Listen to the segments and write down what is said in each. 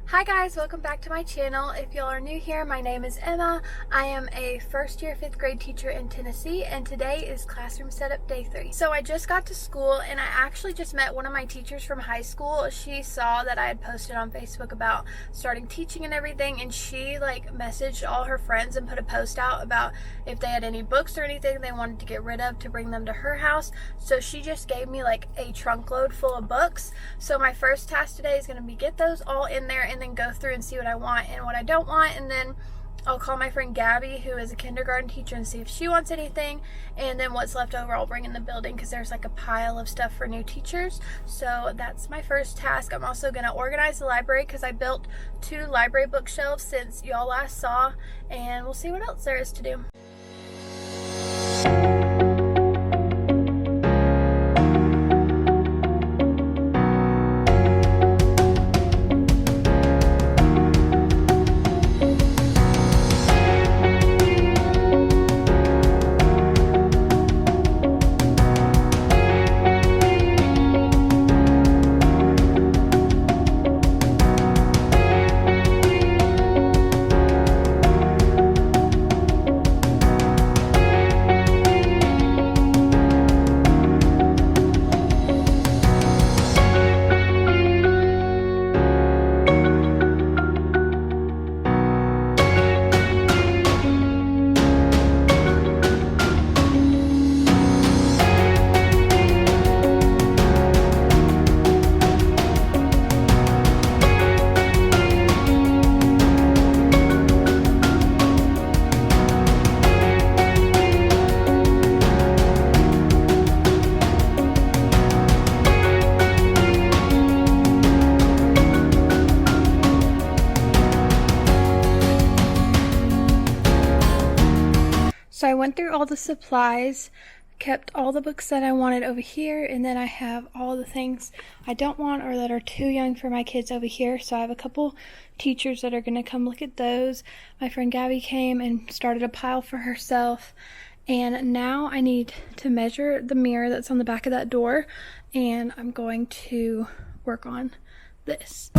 Hi guys, welcome back to my channel. If y'all are new here, my name is Emma. I am a first year 5th grade teacher in Tennessee, and today is classroom setup day 3. So I just got to school and I actually just met one of my teachers from high school. She saw that I had posted on Facebook about starting teaching and everything, and she messaged all her friends and put a post out about if they had any books or anything they wanted to get rid of to bring them to her house. So she just gave me a trunk load full of books. So my first task today is going to be get those all in there and then go through and see what I want and what I don't want, and then I'll call my friend Gabby, who is a kindergarten teacher, and see if she wants anything, and then what's left over I'll bring in the building because there's a pile of stuff for new teachers. So that's my first task. I'm also going to organize the library because I built 2 library bookshelves since y'all last saw, and we'll see what else there is to do. So I went through all the supplies, kept all the books that I wanted over here, and then I have all the things I don't want or that are too young for my kids over here. So I have a couple teachers that are going to come look at those. My friend Gabby came and started a pile for herself, and now I need to measure the mirror that's on the back of that door, and I'm going to work on this.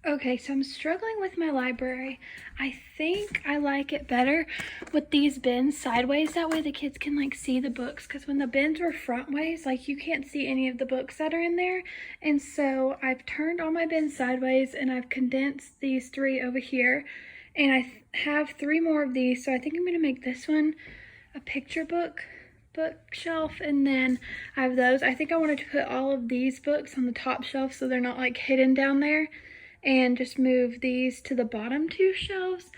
Okay, so I'm struggling with my library. I think I like it better with these bins sideways. That way the kids can see the books, because when the bins were front ways, you can't see any of the books that are in there. And so I've turned all my bins sideways and I've condensed these 3 over here. And I have 3 more of these, so I think I'm going to make this one a picture book bookshelf, and then I have those. I think I wanted to put all of these books on the top shelf so they're not like hidden down there, and just move these to the bottom two shelves.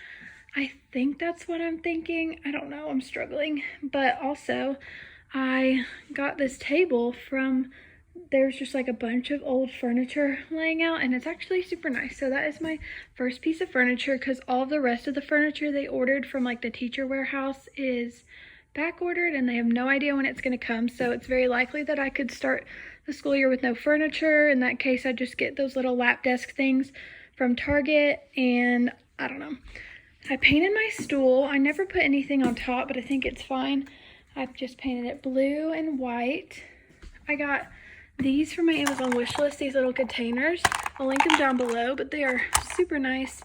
I think that's what I'm thinking. I don't know, I'm struggling. But also, I got this table from, there's just like a bunch of old furniture laying out, and it's actually super nice. So that is my first piece of furniture, because all of the rest of the furniture they ordered from like the teacher warehouse is back ordered, and they have no idea when it's going to come. So it's very likely that I could start the school year with no furniture. In that case, I'd just get those little lap desk things from Target, and I don't know. I painted my stool. I never put anything on top, but I think it's fine. I've just painted it blue and white. I got these from my Amazon wish list, these little containers. I'll link them down below, but they are super nice.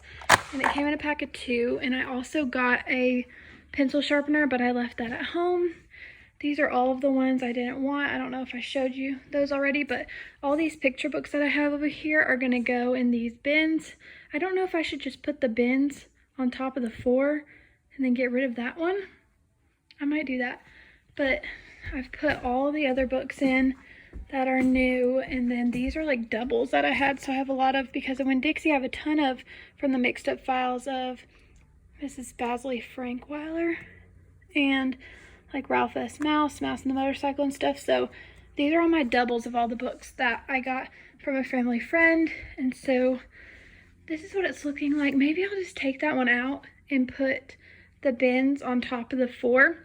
And it came in a pack of 2. And I also got a pencil sharpener, but I left that at home. These are all of the ones I didn't want. I don't know if I showed you those already, but all these picture books that I have over here are gonna go in these bins. I don't know if I should just put the bins on top of the 4 and then get rid of that one. I might do that, but I've put all the other books in that are new, and then these are like doubles that I had, so I have a lot of, because of When Dixie, I have a ton of from the mixed up files of Mrs. Basley Frankweiler and like Ralph S. Mouse and the Motorcycle and stuff. So these are all my doubles of all the books that I got from a family friend, and so this is what it's looking like. Maybe I'll just take that one out and put the bins on top of the 4.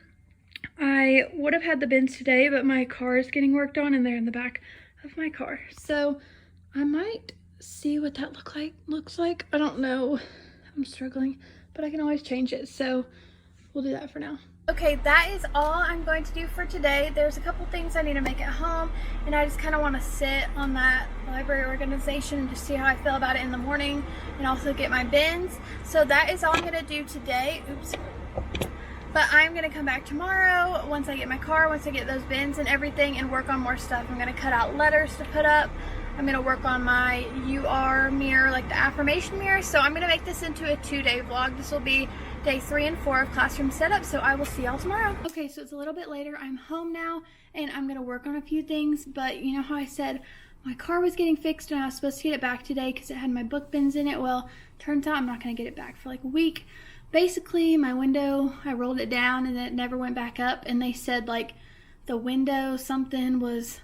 I would have had the bins today, but my car is getting worked on and they're in the back of my car. So I might see what that looks like. I don't know. I'm struggling, but I can always change it. So we'll do that for now. Okay, that is all I'm going to do for today. There's a couple things I need to make at home, and I just kind of want to sit on that library organization and just see how I feel about it in the morning, and also get my bins. So that is all I'm going to do today. Oops. But I'm going to come back tomorrow once I get my car, once I get those bins and everything, and work on more stuff. I'm going to cut out letters to put up. I'm going to work on my UR mirror, like the affirmation mirror. So I'm going to make this into a 2-day vlog. This will be day 3 and 4 of classroom setup, so I will see y'all tomorrow. Okay, so it's a little bit later. I'm home now, and I'm going to work on a few things, but you know how I said my car was getting fixed and I was supposed to get it back today because it had my book bins in it? Well, turns out I'm not going to get it back for like a week. Basically, my window, I rolled it down and it never went back up, and they said like the window, something was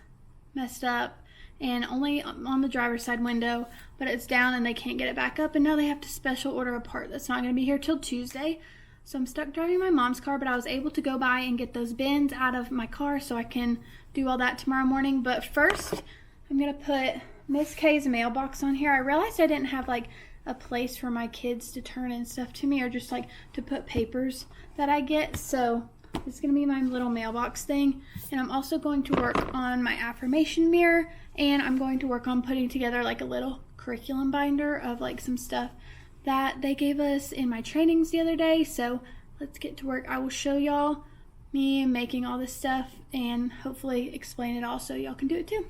messed up, and only on the driver's side window, but it's down and they can't get it back up, and now they have to special order a part that's not going to be here till Tuesday. So I'm stuck driving my mom's car, but I was able to go by and get those bins out of my car so I can do all that tomorrow morning. But first, I'm going to put Miss K's mailbox on here. I realized I didn't have like a place for my kids to turn in stuff to me, or just like to put papers that I get. So it's going to be my little mailbox thing. And I'm also going to work on my affirmation mirror, and I'm going to work on putting together like a little curriculum binder of like some stuff that they gave us in my trainings the other day. So let's get to work. I will show y'all me making all this stuff and hopefully explain it all so y'all can do it too.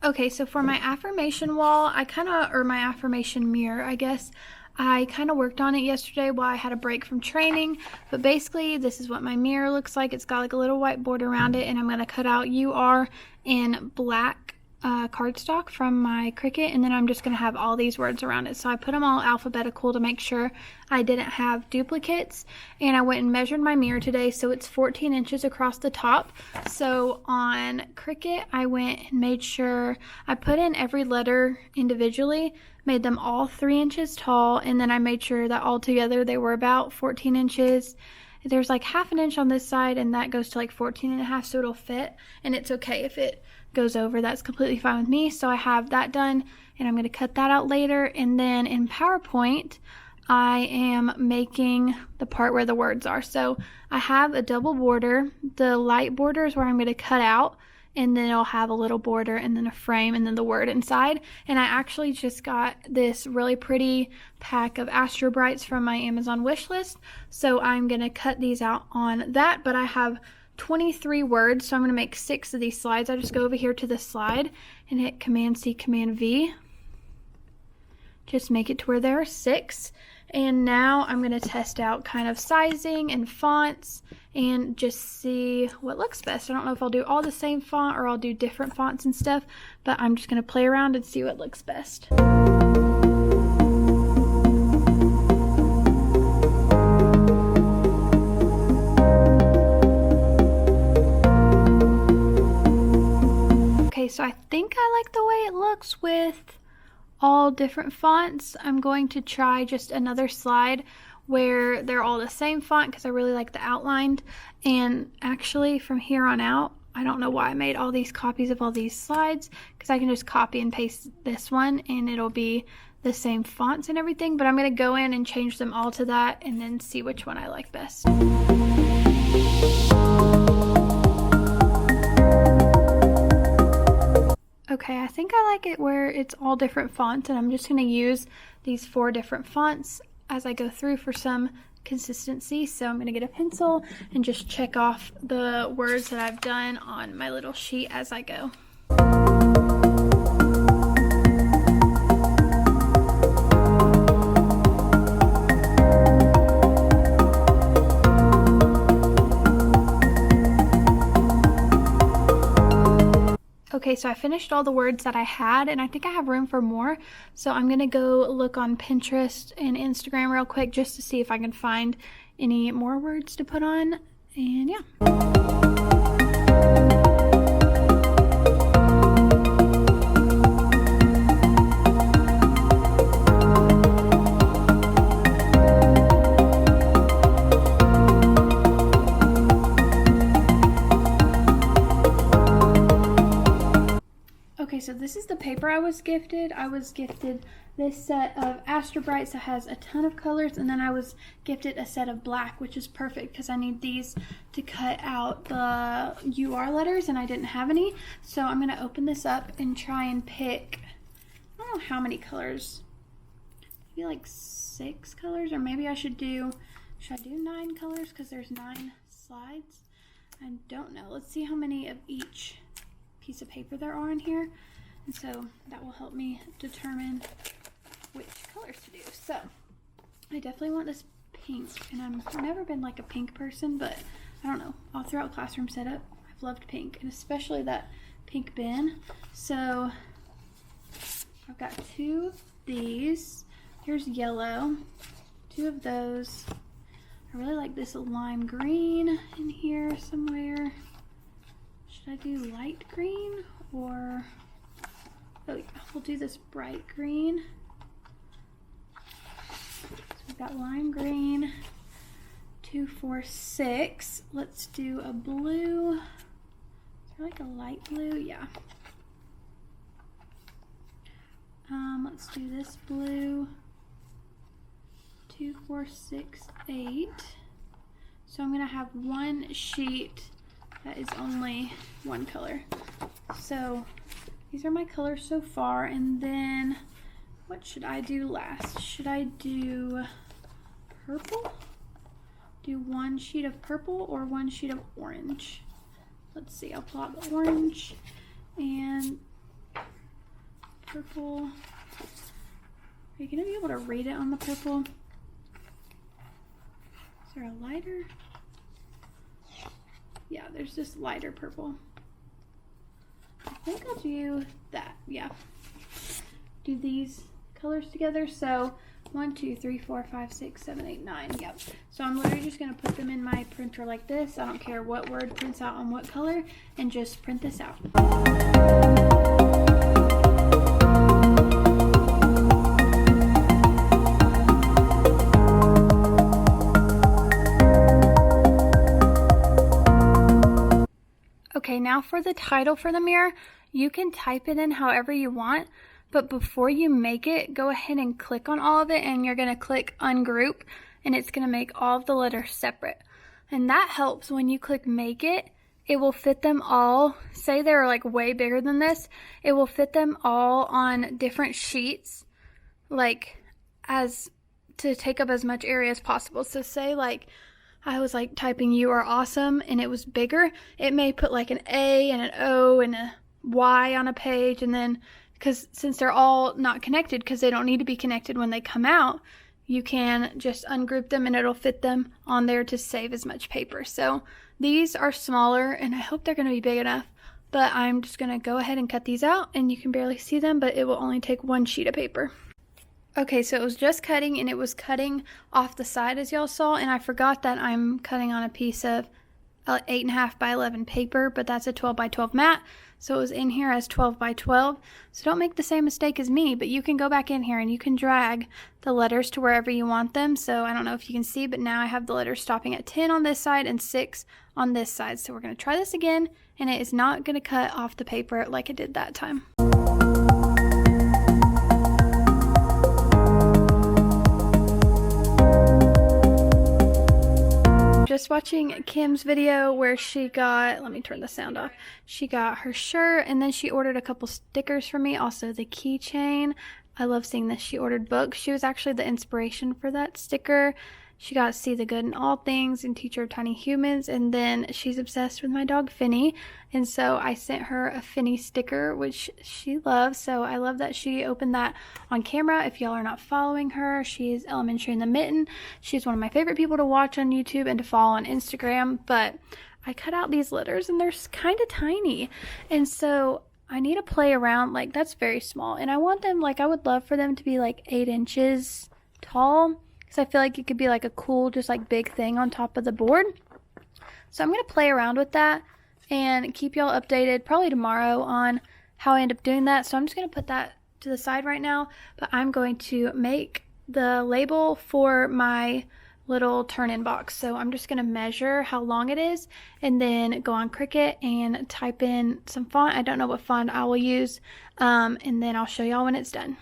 Okay, so for my affirmation wall, or my affirmation mirror, I guess, I kind of worked on it yesterday while I had a break from training, but basically this is what my mirror looks like. It's got like a little white border around it, and I'm going to cut out UR in black cardstock from my Cricut, and then I'm just going to have all these words around it. So I put them all alphabetical to make sure I didn't have duplicates, and I went and measured my mirror today, so it's 14 inches across the top. So on Cricut, I went and made sure I put in every letter individually, made them all 3 inches tall, and then I made sure that all together they were about 14 inches. There's like half an inch on this side, and that goes to like 14 and a half, so it'll fit, and it's okay if it goes over. That's completely fine with me. So I have that done, and I'm going to cut that out later. And then in PowerPoint, I am making the part where the words are. So I have a double border. The light border is where I'm going to cut out, and then it'll have a little border and then a frame and then the word inside. And I actually just got this really pretty pack of Astro Brights from my Amazon wish list. So I'm going to cut these out on that, but I have 23 words, so I'm going to make 6 of these slides. I just go over here to the slide and hit Command C, Command V. Just make it to where there are 6. And now I'm going to test out kind of sizing and fonts and just see what looks best. I don't know if I'll do all the same font or I'll do different fonts and stuff, but I'm just going to play around and see what looks best. Okay, so I think I like the way it looks with all different fonts. I'm going to try just another slide where they're all the same font because I really like the outlined. And actually from here on out, I don't know why I made all these copies of all these slides, because I can just copy and paste this one and it'll be the same fonts and everything, but I'm going to go in and change them all to that and then see which one I like best. Okay, I think I like it where it's all different fonts, and I'm just going to use these 4 different fonts as I go through for some consistency. So I'm going to get a pencil and just check off the words that I've done on my little sheet as I go. Okay, so I finished all the words that I had, and I think I have room for more. So I'm going to go look on Pinterest and Instagram real quick just to see if I can find any more words to put on. And yeah. Okay, so this is the paper I was gifted. I was gifted this set of Astro Brights that has a ton of colors, and then I was gifted a set of black, which is perfect because I need these to cut out the UR letters, and I didn't have any. So I'm going to open this up and try and pick, I don't know how many colors, maybe like 6 colors, or maybe I should I do 9 colors because there's 9 slides? I don't know. Let's see how many of each piece of paper there are in here, and so that will help me determine which colors to do. So I definitely want this pink, and I've never been like a pink person, but I don't know, all throughout classroom setup I've loved pink, and especially that pink bin. So I've got 2 of these. Here's yellow, 2 of those. I really like this lime green in here somewhere. Should I do light green or, oh yeah, we'll do this bright green. So we've got lime green, 2, 4, 6. Let's do a blue. Is there like a light blue? Yeah. Let's do this blue, 2, 4, 6, 8. So I'm gonna have one sheet that is only one color. So these are my colors so far, and then what should I do last? Should I do purple? Do 1 sheet of purple or 1 sheet of orange? Let's see, I'll pull out the orange and purple. Are you gonna be able to read it on the purple? Is there a lighter? Yeah, there's this lighter purple. I think I'll do that, yeah. Do these colors together. So 1, 2, 3, 4, 5, 6, 7, 8, 9. Yep. So I'm literally just gonna put them in my printer like this. I don't care what word prints out on what color, and just print this out. Okay, now for the title for the mirror, you can type it in however you want, but before you make it, go ahead and click on all of it, and you're going to click ungroup, and it's going to make all of the letters separate. And that helps when you click make it, it will fit them all. Say they're like way bigger than this, it will fit them all on different sheets, like as to take up as much area as possible. So say like I was like typing "you are awesome" and it was bigger, it may put like an A and an O and a Y on a page, and then since they're all not connected, because they don't need to be connected when they come out, you can just ungroup them and it'll fit them on there to save as much paper. So these are smaller, and I hope they're going to be big enough, but I'm just going to go ahead and cut these out, and you can barely see them, but it will only take one sheet of paper. Okay, so it was just cutting, and it was cutting off the side as y'all saw, and I forgot that I'm cutting on a piece of 8.5 by 11 paper, but that's a 12 by 12 mat, so it was in here as 12 by 12. So don't make the same mistake as me, but you can go back in here and you can drag the letters to wherever you want them. So I don't know if you can see, but now I have the letters stopping at 10 on this side and 6 on this side. So we're going to try this again, and it is not going to cut off the paper like it did that time. Just watching Kim's video where she got, let me turn the sound off, she got her shirt, and then she ordered a couple stickers for me, also the keychain. I love seeing this. She ordered books. She was actually the inspiration for that sticker. She got See the Good in All Things and Teacher of Tiny Humans, and then she's obsessed with my dog Finny, and so I sent her a Finny sticker, which she loves. So I love that she opened that on camera. If y'all are not following her, she's Elementary in the Mitten. She's one of my favorite people to watch on YouTube and to follow on Instagram, but I cut out these letters and they're kind of tiny, and so I need to play around. Like, that's very small, and I want them, like, I would love for them to be like 8 inches tall. I feel like it could be like a cool, just like big thing on top of the board. So I'm going to play around with that and keep y'all updated probably tomorrow on how I end up doing that. So I'm just going to put that to the side right now, but I'm going to make the label for my little turn-in box. So I'm just going to measure how long it is and then go on Cricut and type in some font. I don't know what font I will use, and then I'll show y'all when it's done.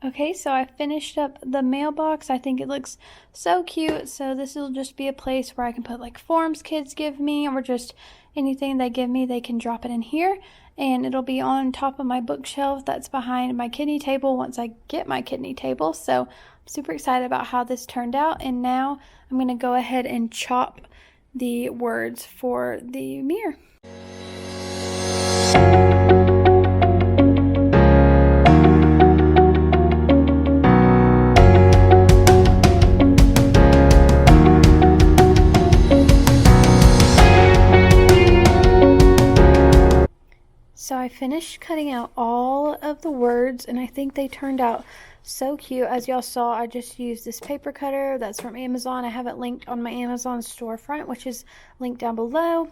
Okay, so I finished up the mailbox. I think it looks so cute. So this will just be a place where I can put like forms kids give me, or just anything they give me, they can drop it in here. And it'll be on top of my bookshelf that's behind my kidney table once I get my kidney table. So I'm super excited about how this turned out. And now I'm going to go ahead and chop the words for the mirror. So I finished cutting out all of the words, and I think they turned out so cute. As y'all saw, I just used this paper cutter that's from Amazon. I have it linked on my Amazon storefront, which is linked down below.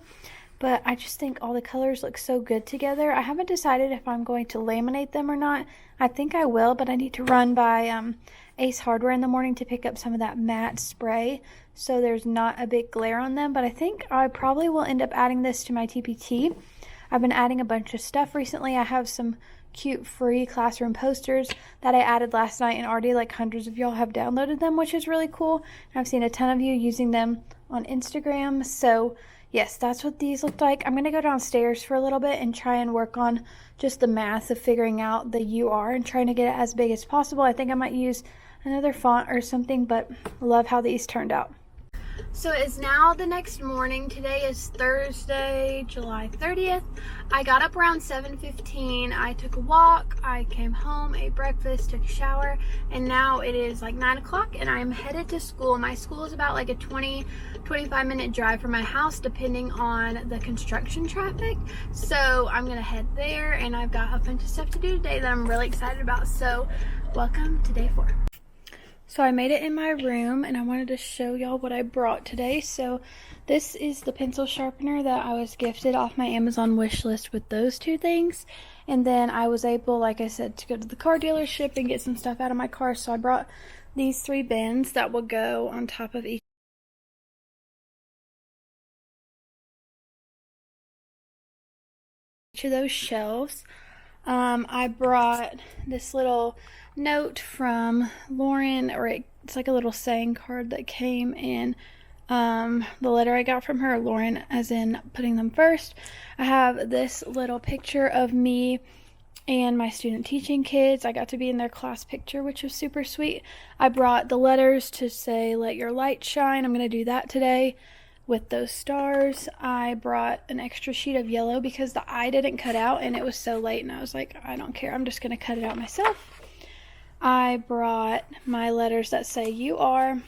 But I just think all the colors look so good together. I haven't decided if I'm going to laminate them or not. I think I will, but I need to run by Ace Hardware in the morning to pick up some of that matte spray so there's not a big glare on them. But I think I probably will end up adding this to my TPT. I've been adding a bunch of stuff recently. I have some cute free classroom posters that I added last night, and already like hundreds of y'all have downloaded them, which is really cool. And I've seen a ton of you using them on Instagram. So yes, that's what these look like. I'm going to go downstairs for a little bit and try and work on just the math of figuring out the UR and trying to get it as big as possible. I think I might use another font or something, but love how these turned out. So it's now the next morning. Today is Thursday, July 30th. I got up around 7:15. I took a walk. I came home, ate breakfast, took a shower, and now it is like 9 o'clock and I'm headed to school. My school is about like a 20-25 minute drive from my house depending on the construction traffic. So I'm gonna head there, and I've got a bunch of stuff to do today that I'm really excited about. So welcome to day 4. So I made it in my room, and I wanted to show y'all what I brought today. So this is the pencil sharpener that I was gifted off my Amazon wish list with those 2 things. And then I was able, like I said, to go to the car dealership and get some stuff out of my car. So I brought these 3 bins that will go on top of each of those shelves. I brought this little note from Lauren, or it's like a little saying card that came in the letter I got from her, Lauren as in putting them first. I have this little picture of me and my student teaching kids. I got to be in their class picture, which was super sweet. I brought the letters to say let your light shine. I'm going to do that today with those stars. I brought an extra sheet of yellow because the eye didn't cut out and it was so late, and I was like, I don't care, I'm just going to cut it out myself. I brought my letters that say "You Are"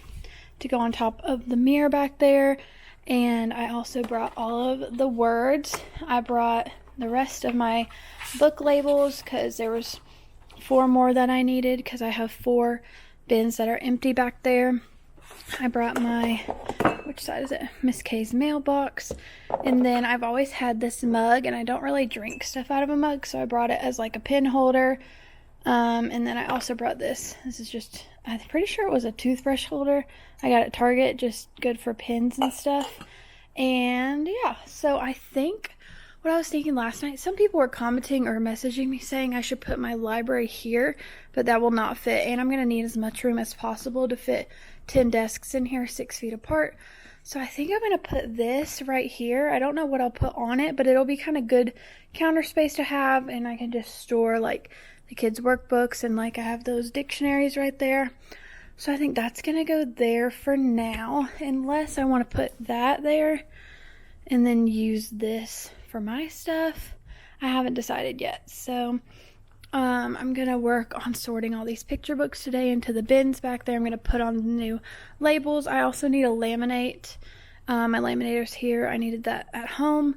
to go on top of the mirror back there. And I also brought all of the words. I brought the rest of my book labels because there was 4 more that I needed because I have 4 bins that are empty back there. I brought my, which side is it? Miss K's mailbox. And then I've always had this mug, and I don't really drink stuff out of a mug, so I brought it as like a pen holder. And then I also brought this. This is just, I'm pretty sure it was a toothbrush holder. I got it at Target, just good for pens and stuff. And yeah, so I think what I was thinking last night, some people were commenting or messaging me saying I should put my library here, but that will not fit. And I'm going to need as much room as possible to fit 10 desks in here 6 feet apart. So I think I'm going to put this right here. I don't know what I'll put on it, but it'll be kind of good counter space to have. And I can just store like the kids' workbooks, and like I have those dictionaries right there. So I think that's going to go there for now, unless I want to put that there and then use this for my stuff. I haven't decided yet. So I'm going to work on sorting all these picture books today into the bins back there. I'm going to put on the new labels. I also need to laminate. My laminator's here. I needed that at home,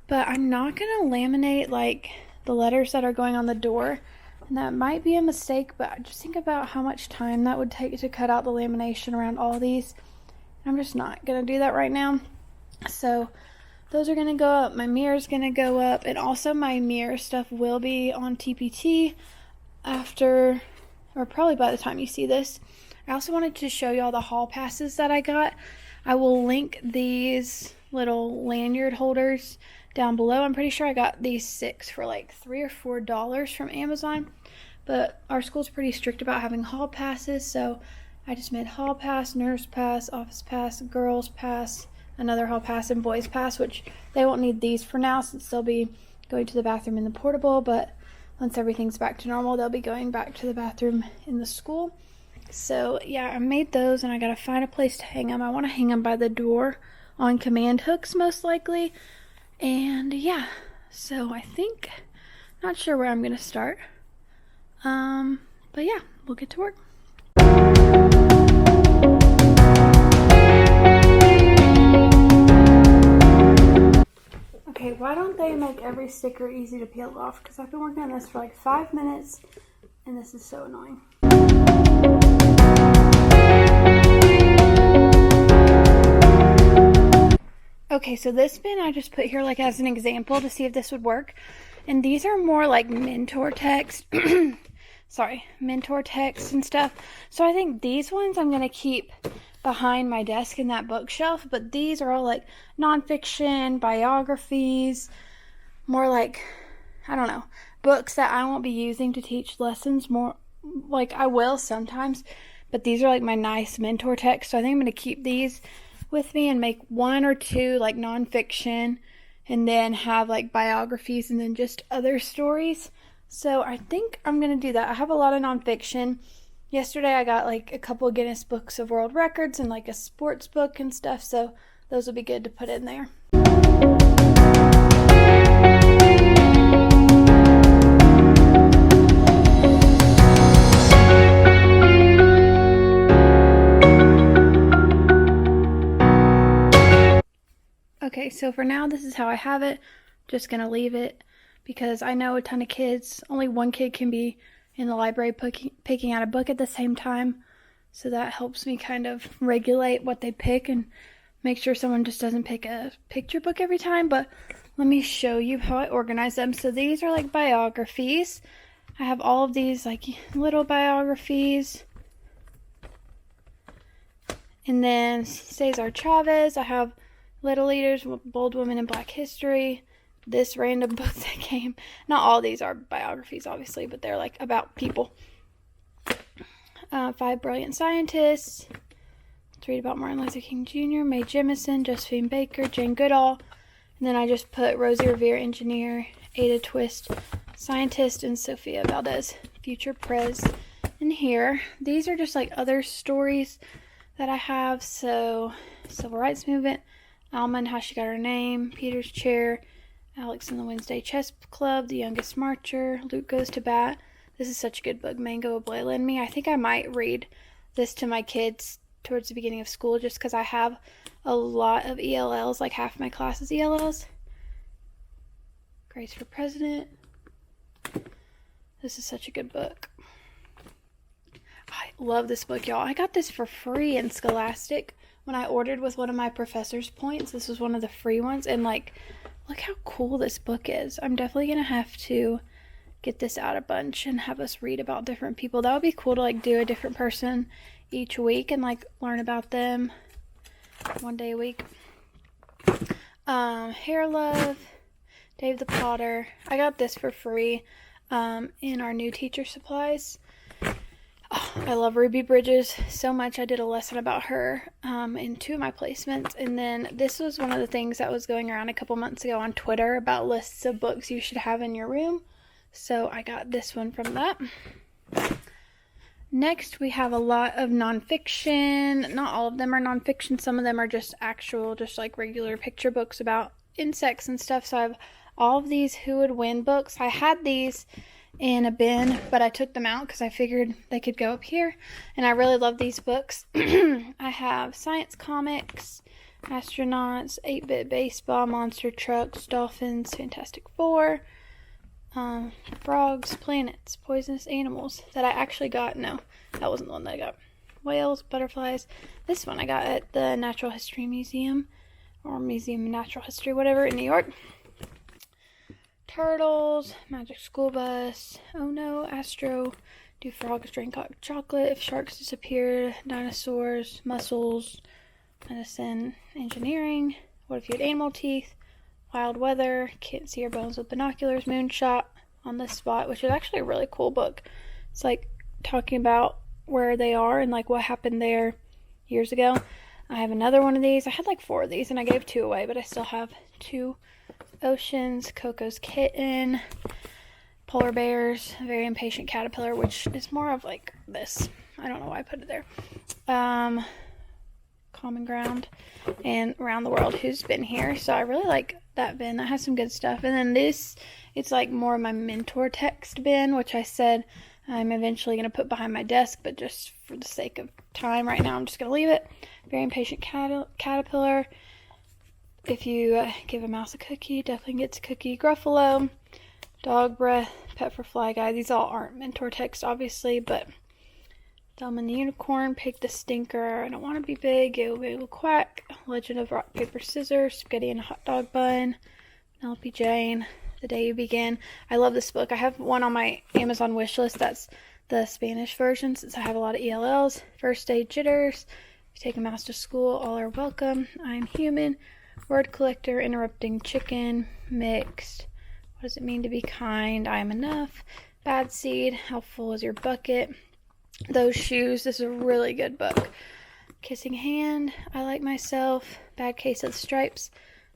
but I'm not going to laminate like the letters that are going on the door. And that might be a mistake, but just think about how much time that would take to cut out the lamination around all these. I'm just not going to do that right now. So those are going to go up. My mirror's going to go up. And also my mirror stuff will be on TPT after, or probably by the time you see this. I also wanted to show you all the hall passes that I got. I will link these little lanyard holders down below. I'm pretty sure I got these 6 for like $3 or $4 from Amazon. But our school's pretty strict about having hall passes, so I just made hall pass, nurse pass, office pass, girls pass, another hall pass, and boys pass, which they won't need these for now since they'll be going to the bathroom in the portable, but once everything's back to normal, they'll be going back to the bathroom in the school. So yeah, I made those, and I gotta find a place to hang them. I want to hang them by the door on command hooks most likely. And yeah, so I think, not sure where I'm gonna start. But yeah, we'll get to work. Okay, why don't they make every sticker easy to peel off? Because I've been working on this for like 5 minutes, and this is so annoying. Okay, so this bin I just put here like as an example to see if this would work. And these are more like mentor text. Mentor text and stuff. So I think these ones I'm going to keep behind my desk in that bookshelf. But these are all like nonfiction, biographies, more like, I don't know, books that I won't be using to teach lessons. More like I will sometimes. But these are like my nice mentor text. So I think I'm going to keep these with me and make 1 or 2 like nonfiction, and then have like biographies and then just other stories. So I think I'm going to do that. I have a lot of nonfiction. Yesterday I got like a couple of Guinness Books of World Records and like a sports book and stuff. So those will be good to put in there. Okay, so for now, this is how I have it. Just going to leave it because I know a ton of kids. Only one kid can be in the library picking out a book at the same time. So that helps me kind of regulate what they pick and make sure someone just doesn't pick a picture book every time. But let me show you how I organize them. So these are like biographies. I have all of these like little biographies. And then Cesar Chavez. I have Little Leaders, Bold Women in Black History, this random book that came. Not all these are biographies, obviously, but they're like about people. 5 Brilliant Scientists. Let's read about Martin Luther King Jr., Mae Jemison, Josephine Baker, Jane Goodall. And then I just put Rosie Revere, Engineer, Ada Twist, Scientist, and Sophia Valdez, Future Prez. In here, these are just like other stories that I have. So, Civil Rights Movement, Alma and How She Got Her Name, Peter's Chair, Alex and the Wednesday Chess Club, The Youngest Marcher, Luke Goes to Bat, This is such a good book, Mango Ablayla and Me. I think I might read this to my kids towards the beginning of school just because I have a lot of ELLs, like half my class is ELLs. Grace for President. This is such a good book. I love this book, y'all. I got this for free in Scholastic when I ordered with one of my professor's points. This was one of the free ones, and like, look how cool this book is. I'm definitely gonna have to get this out a bunch and have us read about different people. That would be cool to like do a different person each week and like learn about them one day a week. Hair Love, Dave the Potter. I got this for free in our new teacher supplies. Oh, I love Ruby Bridges so much. I did a lesson about her in 2 of my placements. And then this was one of the things that was going around a couple months ago on Twitter about lists of books you should have in your room. So I got this one from that. Next, we have a lot of nonfiction. Not all of them are nonfiction. Some of them are just actual, just like regular picture books about insects and stuff. So I have all of these Who Would Win books. I had these in a bin, but I took them out because I figured they could go up here. And I really love these books. I have science comics, astronauts, 8-bit baseball, monster trucks, dolphins, Fantastic Four, frogs, planets, poisonous animals that I actually got. No, that wasn't the one that I got. Whales, butterflies. This one I got at the Natural History Museum, or Museum of Natural History, whatever, in New York. Turtles, Magic School Bus, Oh No, Astro, Do Frogs Drink Hot Chocolate, If Sharks Disappeared, Dinosaurs, Mussels, Medicine, Engineering, What If You Had Animal Teeth, Wild Weather, Can't See Your Bones with Binoculars, Moonshot, On the Spot, which is actually a really cool book. It's like talking about where they are and like what happened there years ago. I have another one of these. I had like 4 of these and I gave 2 away, but I still have 2. Oceans, Coco's Kitten, Polar Bears, Very Impatient Caterpillar, which is more of like this. I don't know why I put it there. Common Ground, and Around the World, Who's Been Here. So I really like that bin. That has some good stuff. And then this, it's like more of my mentor text bin, which I said I'm eventually going to put behind my desk, but just for the sake of time right now, I'm just going to leave it. Very Impatient Caterpillar. If you give a mouse a cookie, definitely gets a cookie. Gruffalo, Dog Breath, Pet for Fly Guy. These all aren't mentor text, obviously, but Thelma and the Unicorn, Pig the Stinker, I Don't Want to Be Big, Giggle Giggle Quack, Legend of Rock, Paper, Scissors, Spaghetti and a Hot Dog Bun, Penelope Jane, The Day You Begin. I love this book. I have one on my Amazon wish list. That's the Spanish version, since I have a lot of ELLs. First Day Jitters, If You Take a Mouse to School, All Are Welcome, I Am Human, Word Collector, Interrupting Chicken, Mixed, What Does It Mean to Be Kind, I Am Enough, Bad Seed, How Full Is Your Bucket, Those Shoes. This is a really good book. Kissing Hand, I Like Myself, Bad Case of the Stripes,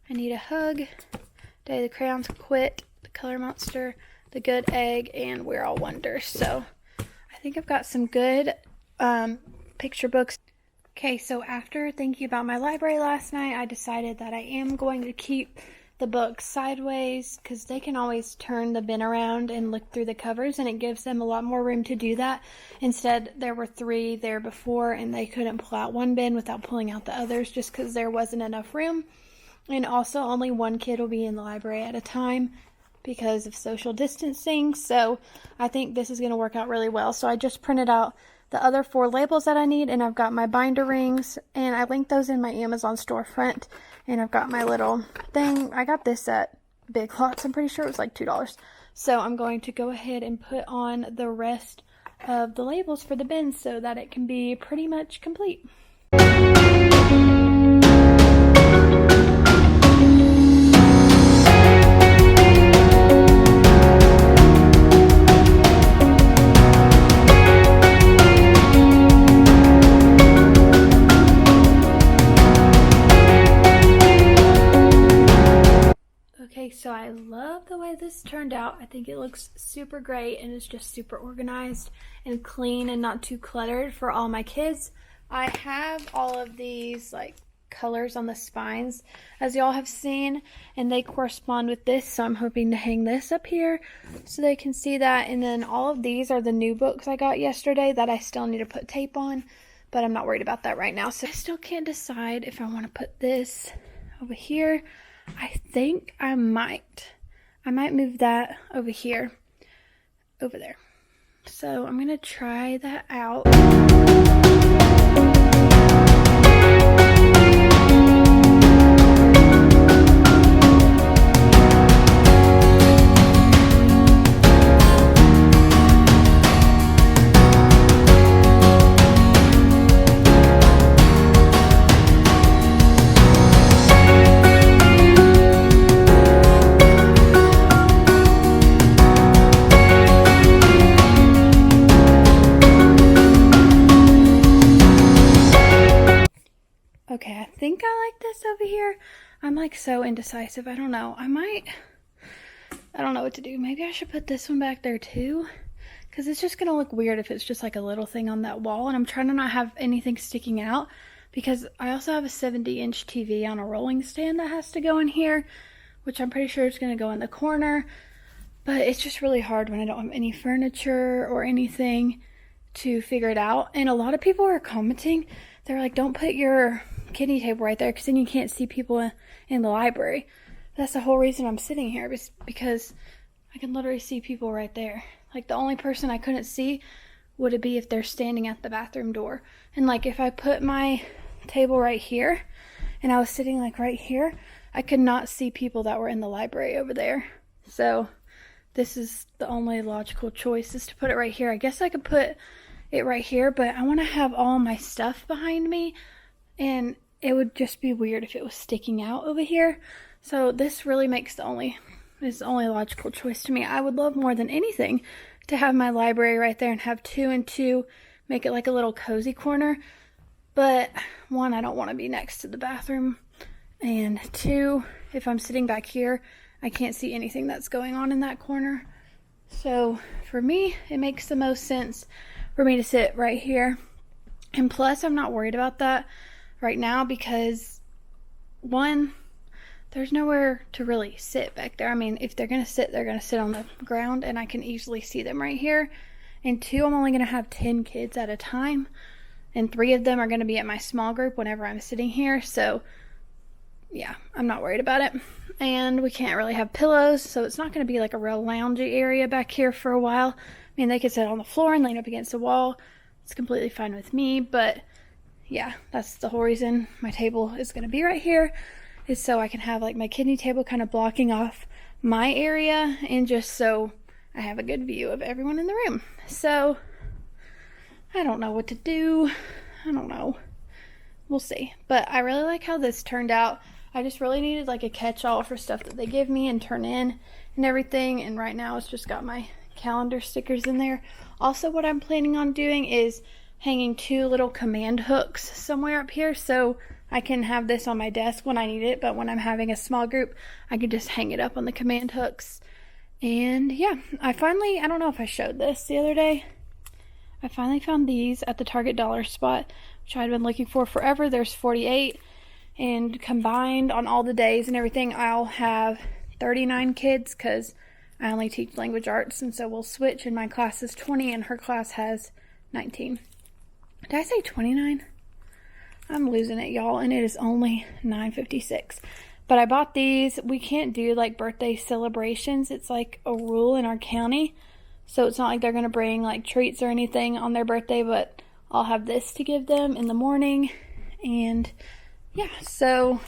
I Need a Hug, Day the Crayons Quit, The Color Monster, The Good Egg, and We're All Wonders. So I think I've got some good picture books. Okay, so after thinking about my library last night, I decided that I am going to keep the books sideways because they can always turn the bin around and look through the covers, and it gives them a lot more room to do that. Instead, there were 3 there before and they couldn't pull out one bin without pulling out the others just because there wasn't enough room. And also, only 1 kid will be in the library at a time because of social distancing. So I think this is going to work out really well. So I just printed out the other 4 labels that I need, and I've got my binder rings, and I linked those in my Amazon storefront, and I've got my little thing. I got this at Big Lots. I'm pretty sure it was like $2. So I'm going to go ahead and put on the rest of the labels for the bins so that it can be pretty much complete. Okay, so I love the way this turned out. I think it looks super great, and it's just super organized and clean and not too cluttered for all my kids. I have all of these like colors on the spines, as y'all have seen, and they correspond with this, so I'm hoping to hang this up here so they can see that. And then all of these are the new books I got yesterday that I still need to put tape on, but I'm not worried about that right now. So I still can't decide if I want to put this over here. I think I might move that over here, over there. So I'm gonna try that out. Okay, I think I like this over here. I'm like so indecisive. I don't know. I don't know what to do. Maybe I should put this one back there too, because it's just going to look weird if it's just like a little thing on that wall. And I'm trying to not have anything sticking out, because I also have a 70-inch TV on a rolling stand that has to go in here, which I'm pretty sure is going to go in the corner. But it's just really hard when I don't have any furniture or anything to figure it out. And a lot of people are commenting. They're like, don't put your kitty table right there, because then you can't see people in the library. That's the whole reason I'm sitting here, because I can literally see people right there. Like, the only person I couldn't see would it be if they're standing at the bathroom door. And like, if I put my table right here and I was sitting like right here, I could not see people that were in the library over there. So this is the only logical choice, is to put it right here. I guess I could put it right here, but I want to have all my stuff behind me, and it would just be weird if it was sticking out over here. So this really makes the only logical choice to me. I would love more than anything to have my library right there and have 2 and 2, make it like a little cozy corner. But 1, I don't want to be next to the bathroom, and 2, if I'm sitting back here, I can't see anything that's going on in that corner. So for me, it makes the most sense for me to sit right here. And plus, I'm not worried about that right now, because 1, there's nowhere to really sit back there. I mean, if they're gonna sit, they're gonna sit on the ground, and I can easily see them right here. And 2, I'm only gonna have 10 kids at a time, and 3 of them are gonna be at my small group whenever I'm sitting here. So yeah, I'm not worried about it. And we can't really have pillows, so it's not gonna be like a real loungy area back here for a while. I mean, they could sit on the floor and lean up against the wall. It's completely fine with me, but yeah, that's the whole reason my table is going to be right here, is so I can have like my kidney table kind of blocking off my area, and just so I have a good view of everyone in the room. So I don't know what to do. I don't know. We'll see. But I really like how this turned out. I just really needed like a catch-all for stuff that they give me and turn in and everything. And right now it's just got my calendar stickers in there. Also, what I'm planning on doing is hanging 2 little command hooks somewhere up here, so I can have this on my desk when I need it, but when I'm having a small group, I can just hang it up on the command hooks. And yeah, I don't know if I showed this the other day. I finally found these at the Target dollar spot, which I'd been looking for forever. There's 48, and combined on all the days and everything, I'll have 39 kids, because I only teach language arts, and so we'll switch, and my class is 20 and her class has 19. Did I say 29? I'm losing it, y'all, and it is only 9:56. But I bought these. We can't do like birthday celebrations. It's like a rule in our county. So it's not like they're going to bring like treats or anything on their birthday, but I'll have this to give them in the morning. And yeah, so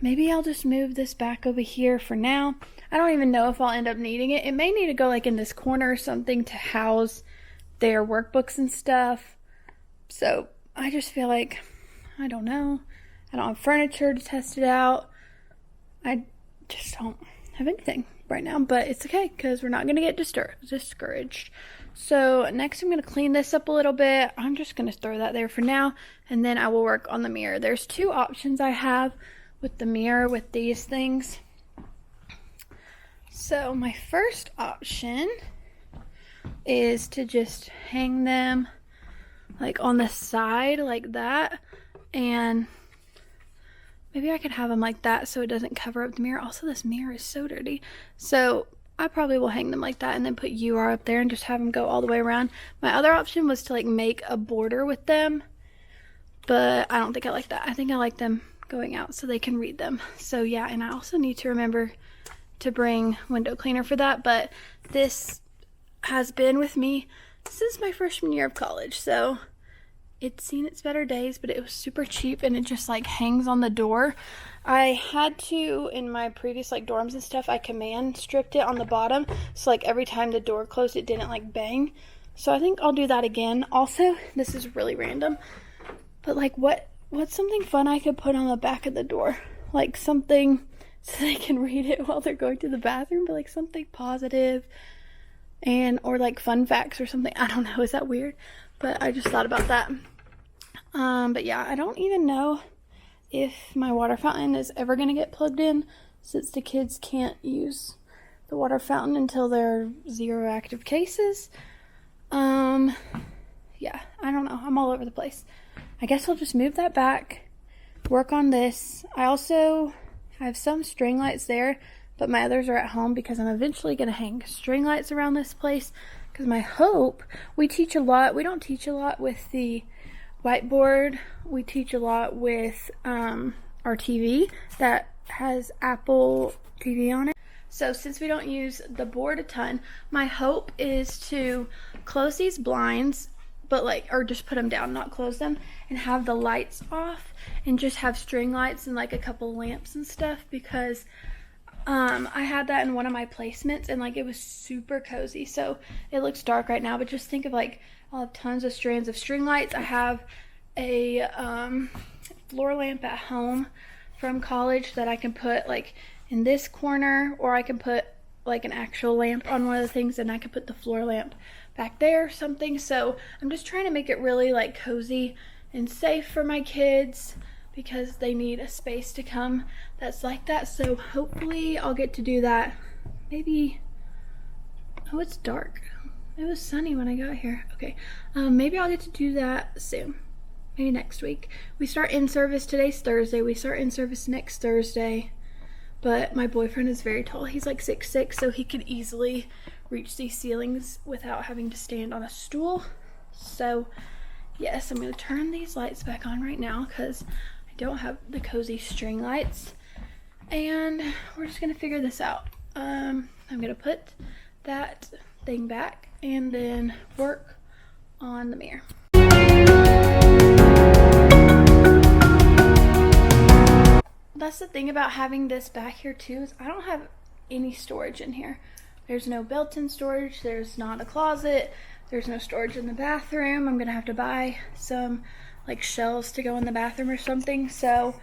maybe I'll just move this back over here for now. I don't even know if I'll end up needing it. It may need to go like in this corner or something to house their workbooks and stuff. So I just feel like, I don't know. I don't have furniture to test it out. I just don't have anything right now, but it's okay, because we're not going to get discouraged. So next I'm going to clean this up a little bit. I'm just going to throw that there for now, and then I will work on the mirror. There's 2 options I have with the mirror with these things. So my first option is to just hang them like on the side like that, and maybe I could have them like that so it doesn't cover up the mirror. Also, this mirror is so dirty. So I probably will hang them like that and then put UR up there and just have them go all the way around. My other option was to like make a border with them, but I don't think I like that. I think I like them going out so they can read them. So yeah, and I also need to remember to bring window cleaner for that, but this has been with me since my freshman year of college, so it's seen its better days, but it was super cheap and it just like hangs on the door. I had to, in my previous like dorms and stuff, I command stripped it on the bottom, so like every time the door closed it didn't like bang. So I think I'll do that again. Also, this is really random, but like what's something fun I could put on the back of the door? Like something so they can read it while they're going to the bathroom, but like something positive and or like fun facts or something. I don't know, is that weird? But I just thought about that. But yeah, I don't even know if my water fountain is ever gonna get plugged in, since the kids can't use the water fountain until there are 0 active cases. Yeah, I don't know, I'm all over the place. I guess I'll just move that back, work on this. I also have some string lights there, but my others are at home because I'm eventually gonna hang string lights around this place, because my hope, we teach a lot, we don't teach a lot with the whiteboard, we teach a lot with our TV that has Apple TV on it. So since we don't use the board a ton, my hope is to close these blinds, but like, or just put them down, not close them, and have the lights off and just have string lights and like a couple lamps and stuff, because I had that in one of my placements and like it was super cozy. So it looks dark right now, but just think of like, I'll have tons of strands of string lights. I have a floor lamp at home from college that I can put like in this corner, or I can put like an actual lamp on one of the things and I can put the floor lamp back there or something. So I'm just trying to make it really like cozy and safe for my kids, because they need a space to come that's like that. So hopefully I'll get to do that. Maybe, oh, it's dark. It was sunny when I got here. Okay, maybe I'll get to do that soon. Maybe next week. We start in-service, today's Thursday. We start in-service next Thursday. But my boyfriend is very tall. He's like 6'6", so he could easily reach these ceilings without having to stand on a stool. So yes, I'm gonna turn these lights back on right now because I don't have the cozy string lights. And we're just gonna figure this out. I'm gonna put that thing back and then work on the mirror. That's the thing about having this back here too, is I don't have any storage in here. There's no built-in storage, there's not a closet, there's no storage in the bathroom. I'm gonna have to buy some like shelves to go in the bathroom or something. So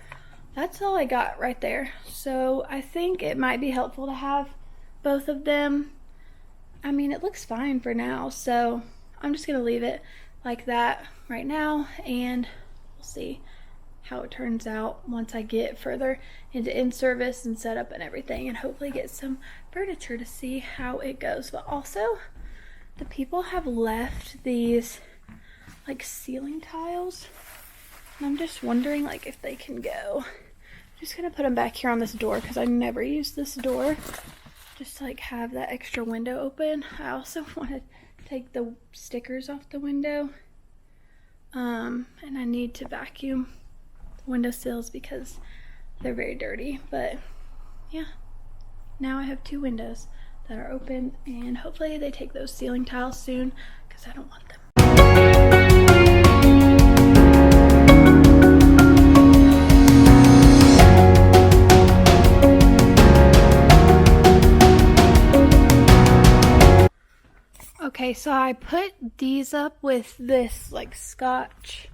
that's all I got right there. So I think it might be helpful to have both of them. I mean, it looks fine for now, so I'm just gonna leave it like that right now, and we'll see how it turns out once I get further into in-service and setup and everything, and hopefully get some furniture to see how it goes. But also, the people have left these like ceiling tiles, and I'm just wondering like if they can go. I'm just gonna put them back here on this door because I never use this door. Just like have that extra window open. I also want to take the stickers off the window, and I need to vacuum the windowsills because they're very dirty. But yeah, now I have 2 windows that are open, and hopefully they take those ceiling tiles soon because I don't want them. Okay, so I put these up with this like Scotch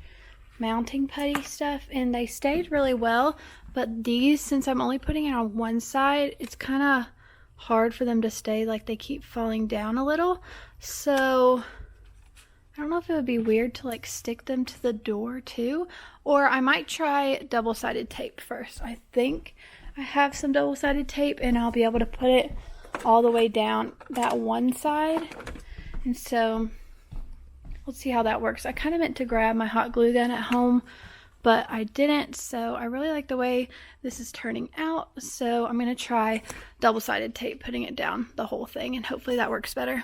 mounting putty stuff, and they stayed really well. But these, since I'm only putting it on one side, it's kind of hard for them to stay. Like they keep falling down a little. So I don't know if it would be weird to like stick them to the door too, or I might try double-sided tape first. I think I have some double-sided tape, and I'll be able to put it all the way down that one side. And so let's see how that works. I kind of meant to grab my hot glue gun at home, but I didn't. So I really like the way this is turning out. So I'm going to try double-sided tape, putting it down the whole thing, and hopefully that works better.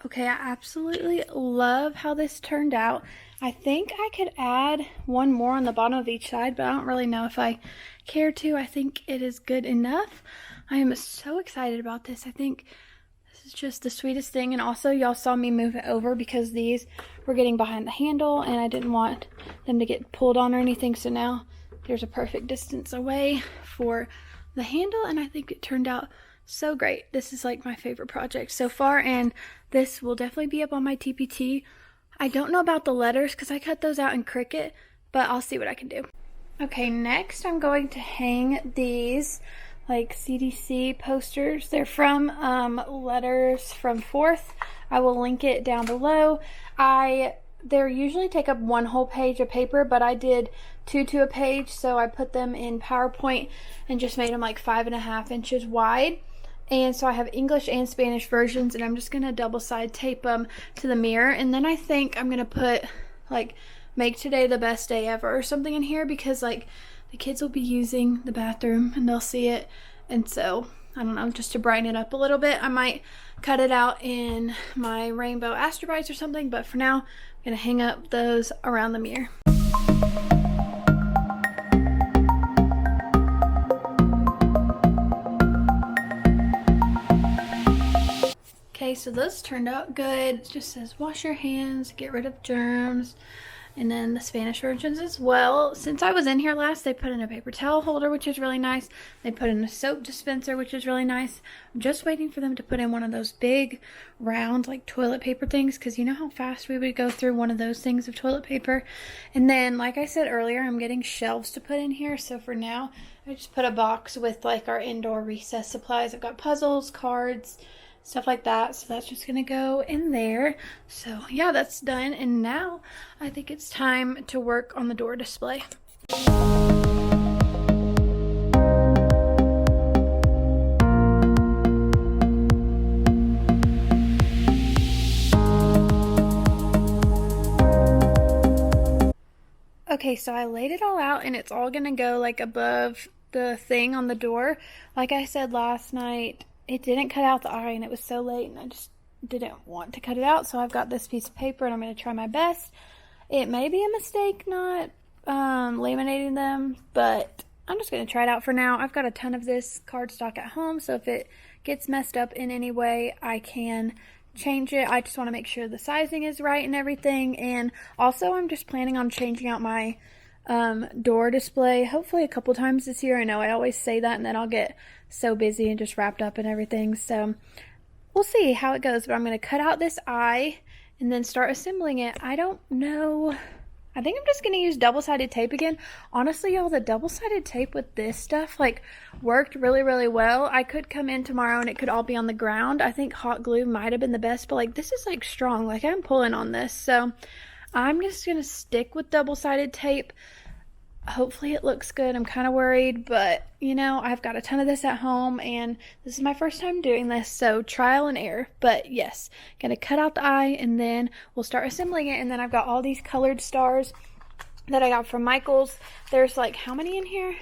Okay, I absolutely love how this turned out. I think I could add one more on the bottom of each side, but I don't really know if I care to. I think it is good enough. I am so excited about this. I think this is just the sweetest thing. And also, y'all saw me move it over because these were getting behind the handle and I didn't want them to get pulled on or anything. So now there's a perfect distance away for the handle, and I think it turned out so great. This is like my favorite project so far, and this will definitely be up on my TPT. I don't know about the letters because I cut those out in Cricut, but I'll see what I can do. Okay, next I'm going to hang these like CDC posters. They're from Letters from 4th. I will link it down below. They usually take up one whole page of paper, but I did 2 to a page, so I put them in PowerPoint and just made them like 5.5 inches wide. And so I have English and Spanish versions, and I'm just going to double side tape them to the mirror. And then I think I'm going to put like make today the best day ever or something in here, because like the kids will be using the bathroom and they'll see it. And so I don't know, just to brighten it up a little bit, I might cut it out in my rainbow astrobites or something. But for now, I'm going to hang up those around the mirror. Okay, so those turned out good. It just says wash your hands, get rid of germs, and then the Spanish versions as well. Since I was in here last, they put in a paper towel holder, which is really nice. They put in a soap dispenser, which is really nice. I'm just waiting for them to put in one of those big round like toilet paper things, because you know how fast we would go through one of those things of toilet paper. And then, like I said earlier, I'm getting shelves to put in here. So for now, I just put a box with like our indoor recess supplies. I've got puzzles, cards, stuff like that, so that's just gonna go in there. So yeah, that's done, and now I think it's time to work on the door display. Okay, so I laid it all out, and it's all gonna go like above the thing on the door. Like I said last night, it didn't cut out the eye, and it was so late, and I just didn't want to cut it out. So I've got this piece of paper, and I'm going to try my best. It may be a mistake not laminating them, but I'm just going to try it out for now. I've got a ton of this cardstock at home, so if it gets messed up in any way, I can change it. I just want to make sure the sizing is right and everything. And also, I'm just planning on changing out my door display hopefully a couple times this year. I know I always say that, and then I'll get so busy and just wrapped up and everything. So we'll see how it goes, but I'm going to cut out this eye and then start assembling it. I don't know. I think I'm just going to use double-sided tape again. Honestly, y'all, the double-sided tape with this stuff like worked really, really well. I could come in tomorrow and it could all be on the ground. I think hot glue might have been the best, but like this is like strong. Like I'm pulling on this. So I'm just going to stick with double-sided tape. Hopefully it looks good. I'm kind of worried, but you know, I've got a ton of this at home, and this is my first time doing this, so trial and error. But yes, gonna cut out the eye, and then we'll start assembling it. And then I've got all these colored stars that I got from Michael's. There's like, how many in here?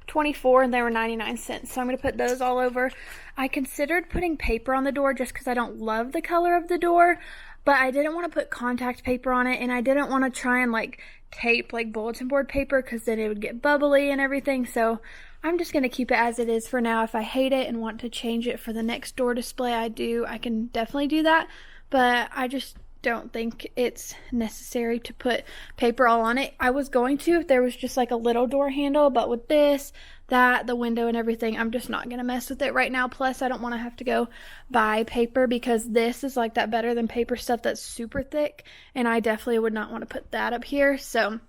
$24 and they were 99 cents. So I'm going to put those all over. I considered putting paper on the door just because I don't love the color of the door, but I didn't want to put contact paper on it, and I didn't want to try and like tape like bulletin board paper because then it would get bubbly and everything. So I'm just going to keep it as it is for now. If I hate it and want to change it for the next door display I can definitely do that, but I just don't think it's necessary to put paper all on it. I was going to if there was just like a little door handle, but with this, that, the window and everything, I'm just not gonna mess with it right now. Plus I don't want to have to go buy paper because this is like that better than paper stuff that's super thick, and I definitely would not want to put that up here. So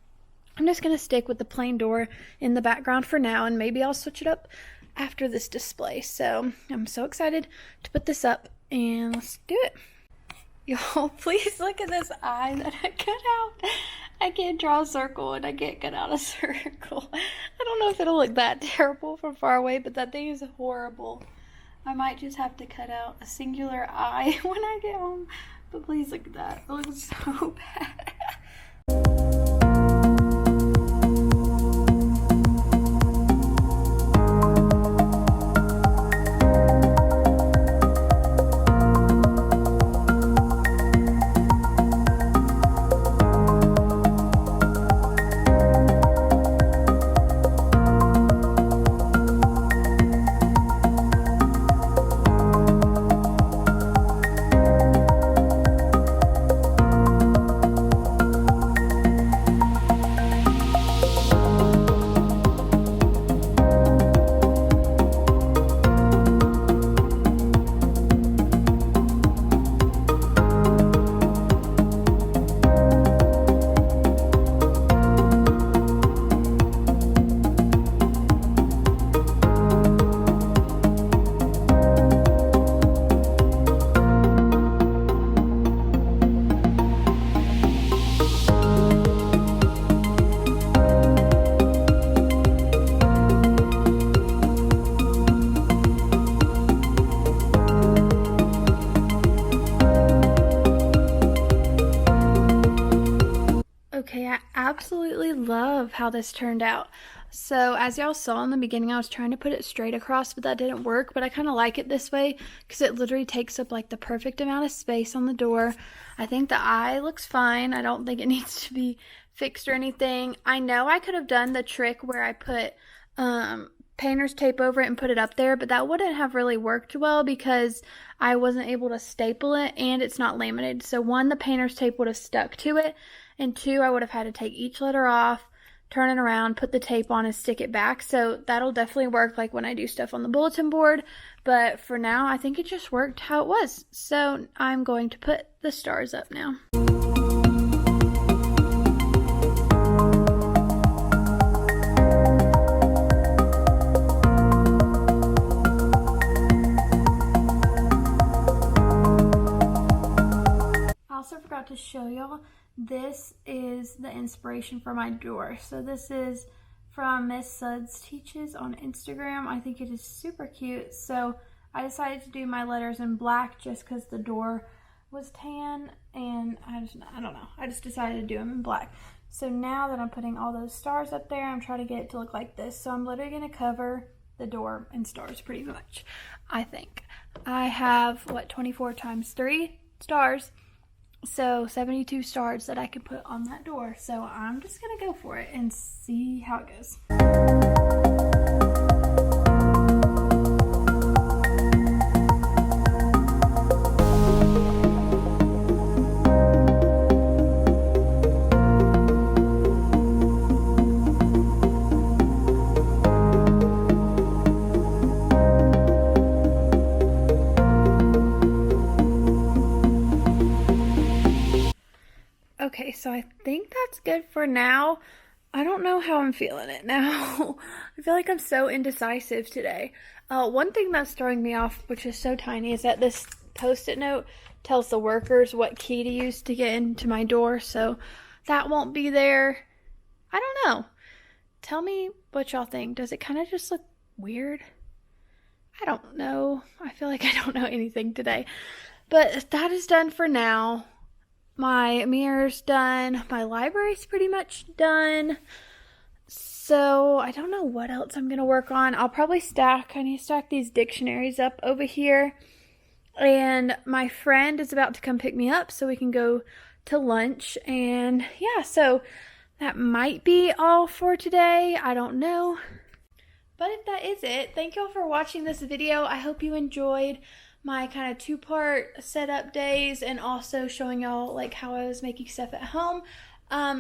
I'm just gonna stick with the plain door in the background for now, and maybe I'll switch it up after this display. So I'm so excited to put this up, and let's do it. Y'all, please look at this eye that I cut out. I can't draw a circle and I can't cut out a circle. I don't know if it'll look that terrible from far away, but that thing is horrible. I might just have to cut out a singular eye when I get home. But please look at that. It looks so bad. Okay, I absolutely love how this turned out. So as y'all saw in the beginning, I was trying to put it straight across, but that didn't work. But I kind of like it this way because it literally takes up like the perfect amount of space on the door. I think the eye looks fine. I don't think it needs to be fixed or anything. I know I could have done the trick where I put painter's tape over it and put it up there, but that wouldn't have really worked well because I wasn't able to staple it and it's not laminated. So one, the painter's tape would have stuck to it, and two, I would have had to take each letter off, turn it around, put the tape on, and stick it back. So that'll definitely work like when I do stuff on the bulletin board. But for now, I think it just worked how it was. So I'm going to put the stars up now. I also forgot to show y'all, this is the inspiration for my door. So this is from Miss Suds Teaches on Instagram. I think it is super cute. So I decided to do my letters in black just because the door was tan, and I don't know. I just decided to do them in black. So now that I'm putting all those stars up there, I'm trying to get it to look like this. So I'm literally going to cover the door in stars pretty much, I think. I have, 24 times 3 stars. So 72 stars that I can put on that door. So I'm just going to go for it and see how it goes. Okay, so I think that's good for now. I don't know how I'm feeling it now. I feel like I'm so indecisive today. One thing that's throwing me off, which is so tiny, is that this Post-it note tells the workers what key to use to get into my door, so that won't be there. I don't know. Tell me what y'all think. Does it kind of just look weird? I don't know. I feel like I don't know anything today. But that is done for now. My mirror's done. My library's pretty much done. So I don't know what else I'm gonna work on. I'll probably I need to stack these dictionaries up over here. And my friend is about to come pick me up so we can go to lunch. And yeah, so that might be all for today. I don't know. But if that is it, thank y'all for watching this video. I hope you enjoyed my kind of two-part setup days and also showing y'all like how I was making stuff at home.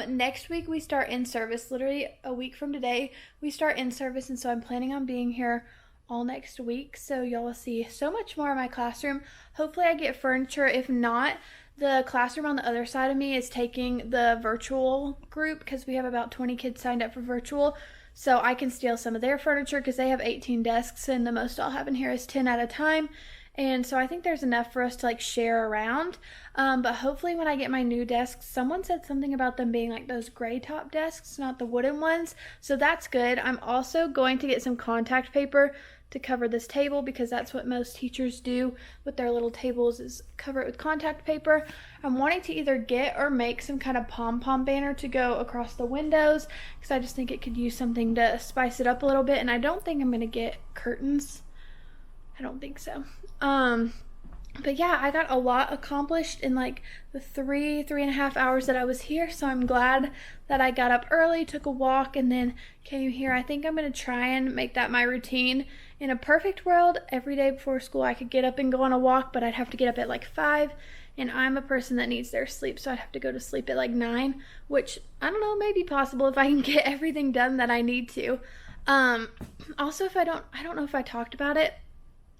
Next week we start in-service. Literally a week from today we start in-service, and so I'm planning on being here all next week, so y'all will see so much more of my classroom. Hopefully I get furniture. If not, the classroom on the other side of me is taking the virtual group because we have about 20 kids signed up for virtual, so I can steal some of their furniture because they have 18 desks and the most I'll have in here is 10 at a time. And so I think there's enough for us to like share around. But hopefully when I get my new desks, someone said something about them being like those gray top desks, not the wooden ones. So that's good. I'm also going to get some contact paper to cover this table because that's what most teachers do with their little tables, is cover it with contact paper. I'm wanting to either get or make some kind of pom-pom banner to go across the windows because I just think it could use something to spice it up a little bit. And I don't think I'm going to get curtains. I don't think so. But yeah, I got a lot accomplished in like the three and a half hours that I was here, so I'm glad that I got up early, took a walk, and then came here. I think I'm going to try and make that my routine. In a perfect world, every day before school I could get up and go on a walk, but I'd have to get up at like 5, and I'm a person that needs their sleep, so I'd have to go to sleep at like 9, which I don't know, may be possible if I can get everything done that I need to. Also, if I don't know if I talked about it,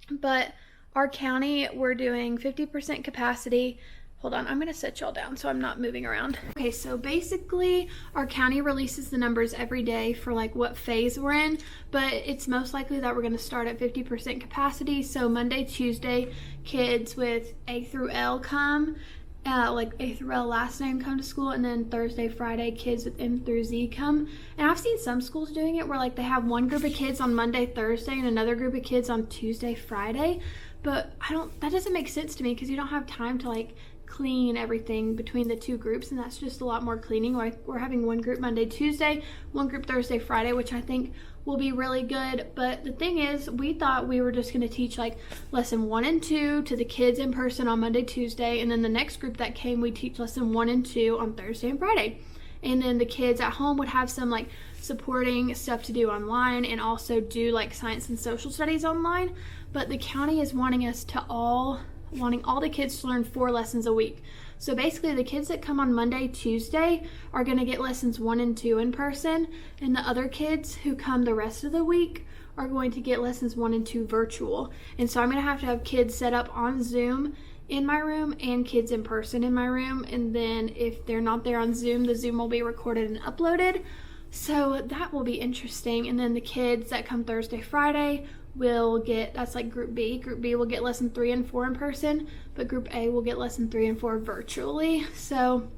but our county, we're doing 50% capacity. Hold on, I'm going to set y'all down so I'm not moving around. Okay, so basically our county releases the numbers every day for like what phase we're in, but it's most likely that we're going to start at 50% capacity. So Monday, Tuesday, kids with A through L come, like A through L last name come to school, and then Thursday, Friday, kids with M through Z come. And I've seen some schools doing it where like they have one group of kids on Monday, Thursday, and another group of kids on Tuesday, Friday. But that doesn't make sense to me because you don't have time to like clean everything between the two groups, and that's just a lot more cleaning. We're having one group Monday, Tuesday, one group Thursday, Friday, which I think will be really good. But the thing is, we thought we were just going to teach like lesson 1 and 2 to the kids in person on Monday, Tuesday, and then the next group that came, we teach lesson 1 and 2 on Thursday and Friday. And then the kids at home would have some like supporting stuff to do online and also do like science and social studies online. But the county is wanting all the kids to learn 4 lessons a week. So basically the kids that come on Monday, Tuesday are going to get lessons 1 and 2 in person, and the other kids who come the rest of the week are going to get lessons 1 and 2 virtual. And so I'm going to have kids set up on Zoom in my room and kids in person in my room, and then if they're not there on Zoom, the Zoom will be recorded and uploaded. So that will be interesting. And then the kids that come Thursday, Friday will get, that's like group B. Group B will get lesson 3 and 4 in person, but group A will get lesson 3 and 4 virtually. So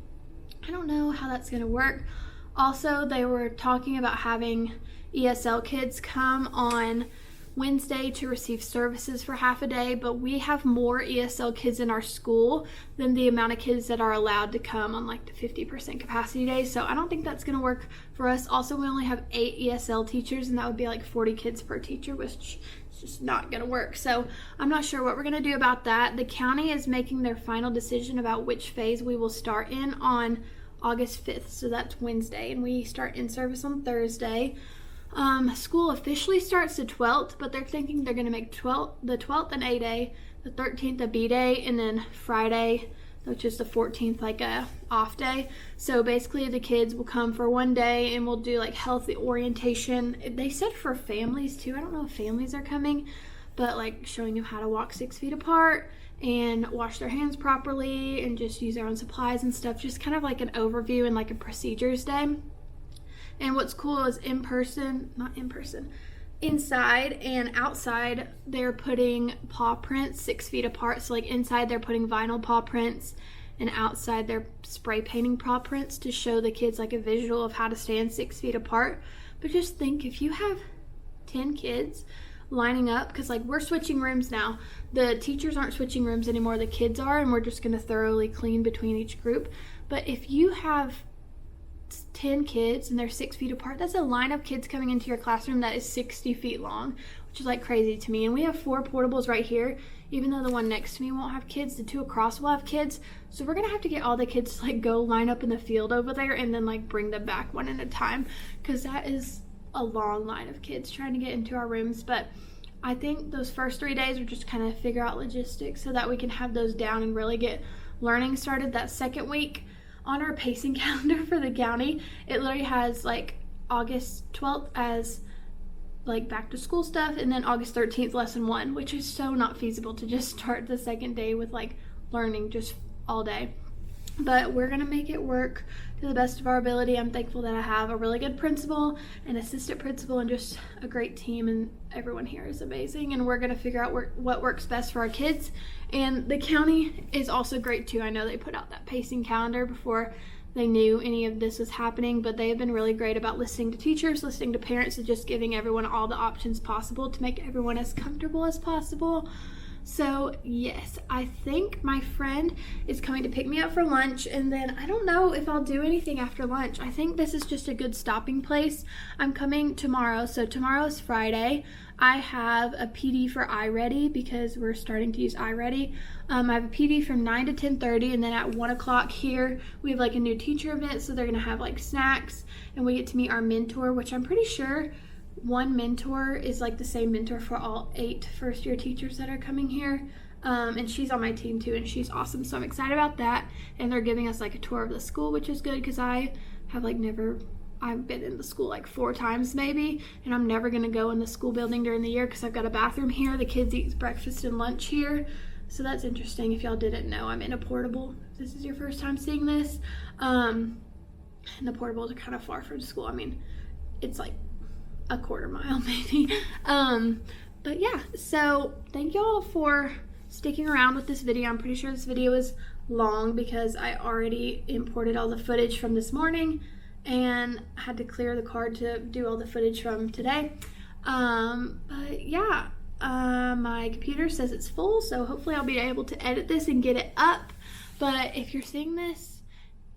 I don't know how that's going to work. Also, they were talking about having ESL kids come on Wednesday to receive services for half a day, but we have more ESL kids in our school than the amount of kids that are allowed to come on like the 50% capacity days, so I don't think that's going to work for us. Also, we only have 8 ESL teachers, and that would be like 40 kids per teacher, which is just not going to work. So I'm not sure what we're going to do about that. The county is making their final decision about which phase we will start in on August 5th, so that's Wednesday, and we start in service on Thursday. School officially starts the 12th, but they're thinking they're going to make the 12th an A day, the 13th a B day, and then Friday, which is the 14th, like a off day. So basically the kids will come for one day and we'll do like healthy orientation. They said for families too. I don't know if families are coming, but like showing them how to walk 6 feet apart and wash their hands properly and just use their own supplies and stuff. Just kind of like an overview and like a procedures day. And what's cool is inside and outside, they're putting paw prints 6 feet apart. So like inside they're putting vinyl paw prints, and outside they're spray painting paw prints to show the kids like a visual of how to stand 6 feet apart. But just think, if you have 10 kids lining up, because like we're switching rooms now. The teachers aren't switching rooms anymore, the kids are, and we're just going to thoroughly clean between each group. But if you have 10 kids and they're 6 feet apart, that's a line of kids coming into your classroom that is 60 feet long, which is like crazy to me. And we have 4 portables right here. Even though the one next to me won't have kids, the 2 across will have kids. So we're gonna have to get all the kids to like go line up in the field over there and then like bring them back one at a time, because that is a long line of kids trying to get into our rooms. But I think those first 3 days are just kind of figure out logistics so that we can have those down and really get learning started. That second week on our pacing calendar for the county, it literally has like August 12th as like back to school stuff, and then August 13th lesson 1, which is so not feasible to just start the second day with like learning just all day. But we're gonna make it work to the best of our ability. I'm thankful that I have a really good principal, an assistant principal, and just a great team, and everyone here is amazing, and we're gonna figure out what works best for our kids. And the county is also great too. I know they put out that pacing calendar before they knew any of this was happening, but they have been really great about listening to teachers, listening to parents, and just giving everyone all the options possible to make everyone as comfortable as possible. So yes, I think my friend is coming to pick me up for lunch, and then I don't know if I'll do anything after lunch. I think this is just a good stopping place. I'm coming tomorrow, so tomorrow is Friday. I have a PD for iReady because we're starting to use iReady. I have a PD from 9 to 10:30, and then at 1 o'clock here we have like a new teacher event, so they're gonna have like snacks, and we get to meet our mentor, which I'm pretty sure one mentor is like the same mentor for all 8 first-year teachers that are coming here. And she's on my team too, and she's awesome, so I'm excited about that. And they're giving us like a tour of the school, which is good because I have like I've been in the school like 4 times maybe, and I'm never gonna go in the school building during the year because I've got a bathroom here. The kids eat breakfast and lunch here, so that's interesting. If y'all didn't know, I'm in a portable. If this is your first time seeing this, and the portables are kind of far from school. I mean, it's like a quarter mile maybe. But yeah, so thank y'all for sticking around with this video. I'm pretty sure this video is long because I already imported all the footage from this morning and had to clear the card to do all the footage from today. But yeah, my computer says it's full, so hopefully I'll be able to edit this and get it up. But if you're seeing this,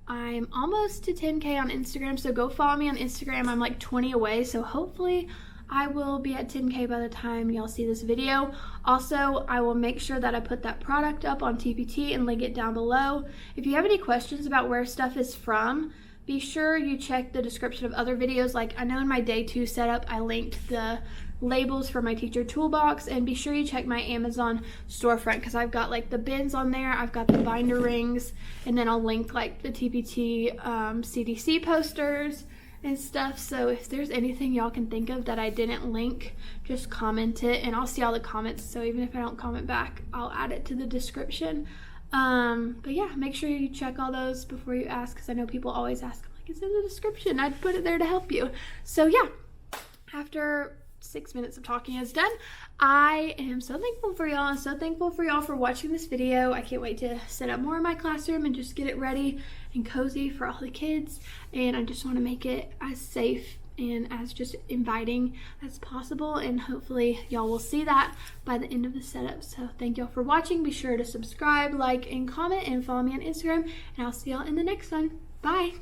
I'm almost to 10K on Instagram, so go follow me on Instagram. I'm like 20 away, so hopefully I will be at 10K by the time y'all see this video. Also, I will make sure that I put that product up on TPT and link it down below. If you have any questions about where stuff is from, be sure you check the description of other videos. Like I know in my day 2 setup, I linked the labels for my teacher toolbox, and be sure you check my Amazon storefront because I've got like the bins on there, I've got the binder rings, and then I'll link like the TPT CDC posters and stuff. So if there's anything y'all can think of that I didn't link, just comment it and I'll see all the comments. So even if I don't comment back, I'll add it to the description. But yeah, make sure you check all those before you ask, because I know people always ask. I'm like, it's in the description. I'd put it there to help you. So yeah, after 6 minutes of talking is done, I am so thankful for y'all. I'm so thankful for y'all for watching this video. I can't wait to set up more in my classroom and just get it ready and cozy for all the kids. And I just want to make it as safe and as just inviting as possible, and hopefully y'all will see that by the end of the setup. So thank y'all for watching. Be sure to subscribe, like, and comment, and follow me on Instagram, and I'll see y'all in the next one. Bye.